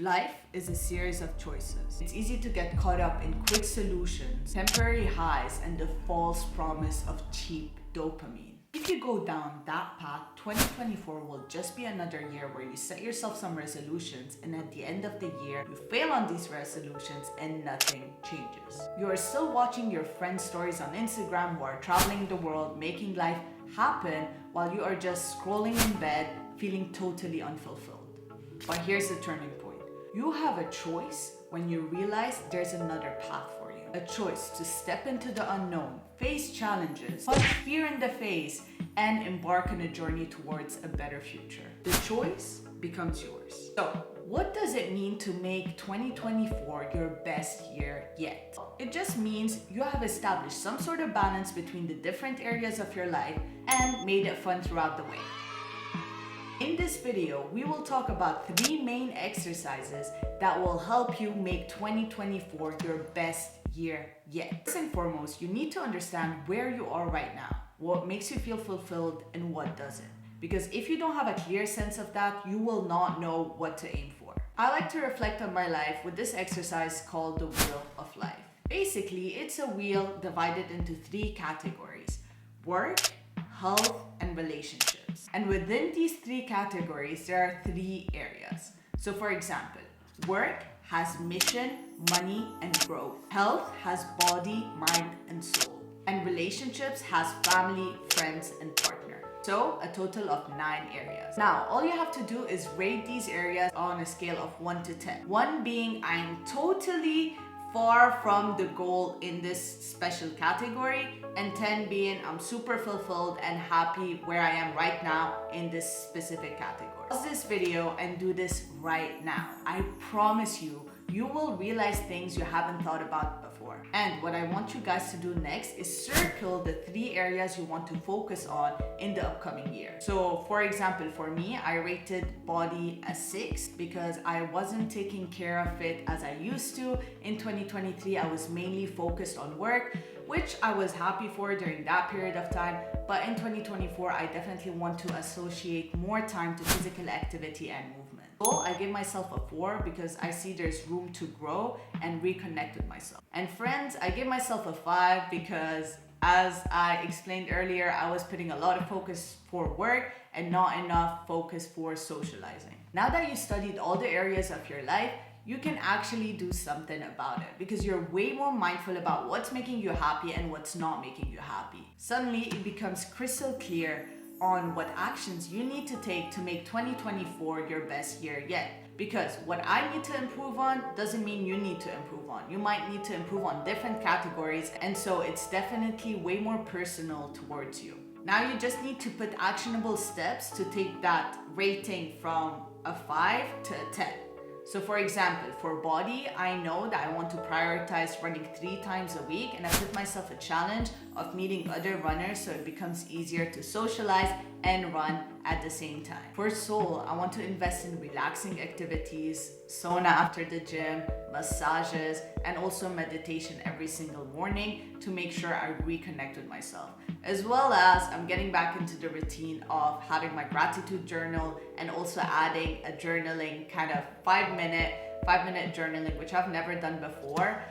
Life is a series of choices. It's easy to get caught up in quick solutions, temporary highs, and the false promise of cheap dopamine. If you go down that path, 2024 will just be another year where you set yourself some resolutions, and at the end of the year, you fail on these resolutions and nothing changes. You are still watching your friends' stories on Instagram who are traveling the world, making life happen, while you are just scrolling in bed, feeling totally unfulfilled. But here's the turning point. You have a choice when you realize there's another path for you. A choice to step into the unknown, face challenges, punch fear in the face, and embark on a journey towards a better future. The choice becomes yours. So, what does it mean to make 2024 your best year yet? It just means you have established some sort of balance between the different areas of your life and made it fun throughout the way. In this video, we will talk about 3 main exercises that will help you make 2024 your best year yet. First and foremost, you need to understand where you are right now, what makes you feel fulfilled and what doesn't. Because if you don't have a clear sense of that, you will not know what to aim for. I like to reflect on my life with this exercise called the Wheel of Life. Basically, it's a wheel divided into 3 categories: work, health, and relationships. And within these 3 categories, there are 3 areas. So for example, work has mission, money, and growth. Health has body, mind, and soul. And relationships has family, friends, and partner. So a total of 9 areas. Now, all you have to do is rate these areas on a scale of 1 to 10. 1 being I'm totally far from the goal in this special category, and 10 being I'm super fulfilled and happy where I am right now in this specific category. Pause this video and do this right now. I promise you, you will realize things you haven't thought about before. And what I want you guys to do next is circle the 3 areas you want to focus on in the upcoming year. So for example, for me, I rated body a 6 because I wasn't taking care of it as I used to. In 2023, I was mainly focused on work, which I was happy for during that period of time. But in 2024, I definitely want to associate more time to physical activity and movement. So I give myself a 4 because I see there's room to grow and reconnect with myself. And friends, I give myself a 5 because, as I explained earlier, I was putting a lot of focus for work and not enough focus for socializing. Now that you studied all the areas of your life, you can actually do something about it because you're way more mindful about what's making you happy and what's not making you happy. Suddenly, it becomes crystal clear on what actions you need to take to make 2024 your best year yet. Because what I need to improve on doesn't mean you need to improve on. You might need to improve on different categories, and so it's definitely way more personal towards you. Now you just need to put actionable steps to take that rating from a 5 to a 10. So for example, for body, I know that I want to prioritize running 3 times a week, and I put myself a challenge of meeting other runners so it becomes easier to socialize and run at the same time. For soul, I want to invest in relaxing activities, sauna after the gym, massages, and also meditation every single morning to make sure I reconnect with myself. As well as I'm getting back into the routine of having my gratitude journal and also adding a journaling kind of 5-minute journaling, which I've never done before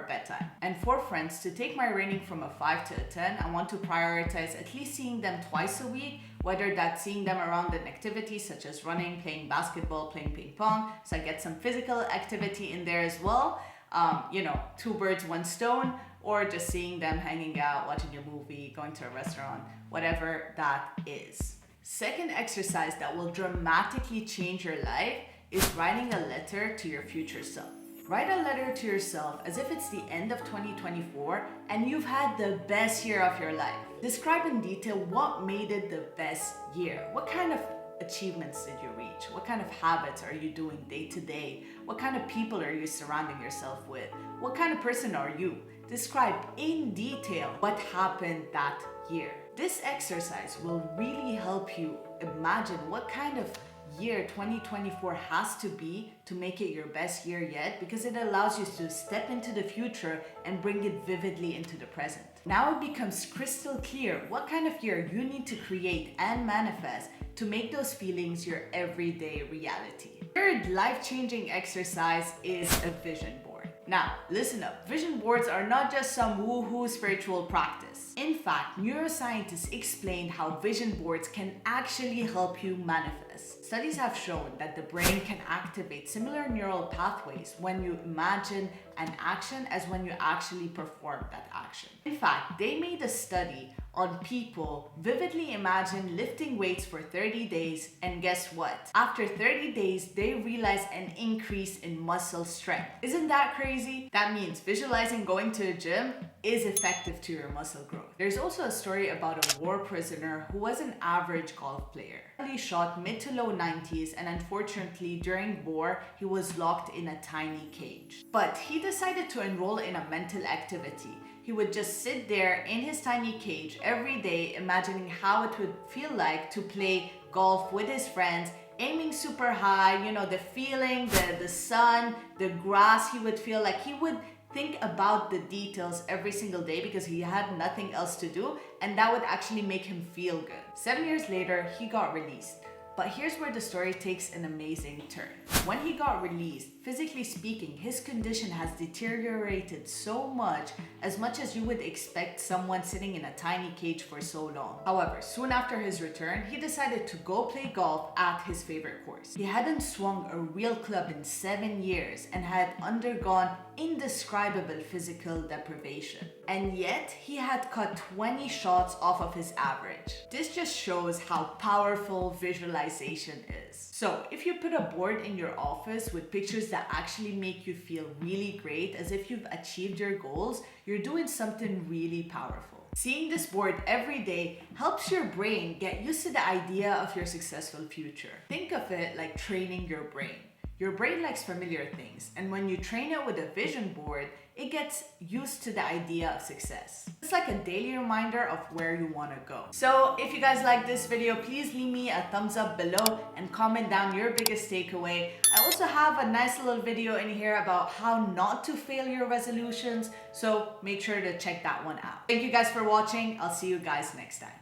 bedtime. And for friends, to take my rating from a 5 to a 10, I want to prioritize at least seeing them twice a week, whether that's seeing them around an activity such as running, playing basketball, playing ping pong, so I get some physical activity in there as well. 2 birds, 1 stone, or just seeing them hanging out, watching a movie, going to a restaurant, whatever that is. Second exercise that will dramatically change your life is writing a letter to your future self. Write a letter to yourself as if it's the end of 2024 and you've had the best year of your life. Describe in detail what made it the best year. What kind of achievements did you reach? What kind of habits are you doing day to day? What kind of people are you surrounding yourself with? What kind of person are you? Describe in detail what happened that year. This exercise will really help you imagine what kind of year 2024 has to be to make it your best year yet, because it allows you to step into the future and bring it vividly into the present. Now it becomes crystal clear what kind of year you need to create and manifest to make those feelings your everyday reality. Third life-changing exercise is a vision board. Now, listen up. Vision boards are not just some woohoo spiritual practice. In fact, neuroscientists explained how vision boards can actually help you manifest. Studies have shown that the brain can activate similar neural pathways when you imagine an action as when you actually perform that action. In fact, they made a study on people vividly imagine lifting weights for 30 days, and guess what? After 30 days, they realized an increase in muscle strength. Isn't that crazy? That means visualizing going to a gym is effective to your muscle growth. There's also a story about a war prisoner who was an average golf player. He shot mid to low 90s, and unfortunately during war he was locked in a tiny cage. But he decided to enroll in a mental activity. He would just sit there in his tiny cage every day, imagining how it would feel like to play golf with his friends, aiming super high, you know, the feeling, the sun, the grass. He would feel like he would think about the details every single day because he had nothing else to do, and that would actually make him feel good. 7 years later, he got released. But here's where the story takes an amazing turn. When he got released, physically speaking, his condition has deteriorated so much as you would expect someone sitting in a tiny cage for so long. However, soon after his return, he decided to go play golf at his favorite course. He hadn't swung a real club in 7 years and had undergone indescribable physical deprivation. And yet, he had cut 20 shots off of his average. This just shows how powerful visualization is. So, if you put a board in your office with pictures that actually make you feel really great, as if you've achieved your goals, you're doing something really powerful. Seeing this board every day helps your brain get used to the idea of your successful future. Think of it like training your brain. Your brain likes familiar things, and when you train it with a vision board, it gets used to the idea of success. It's like a daily reminder of where you want to go. So if you guys like this video, please leave me a thumbs up below and comment down your biggest takeaway. I also have a nice little video in here about how not to fail your resolutions, so make sure to check that one out. Thank you guys for watching. I'll see you guys next time.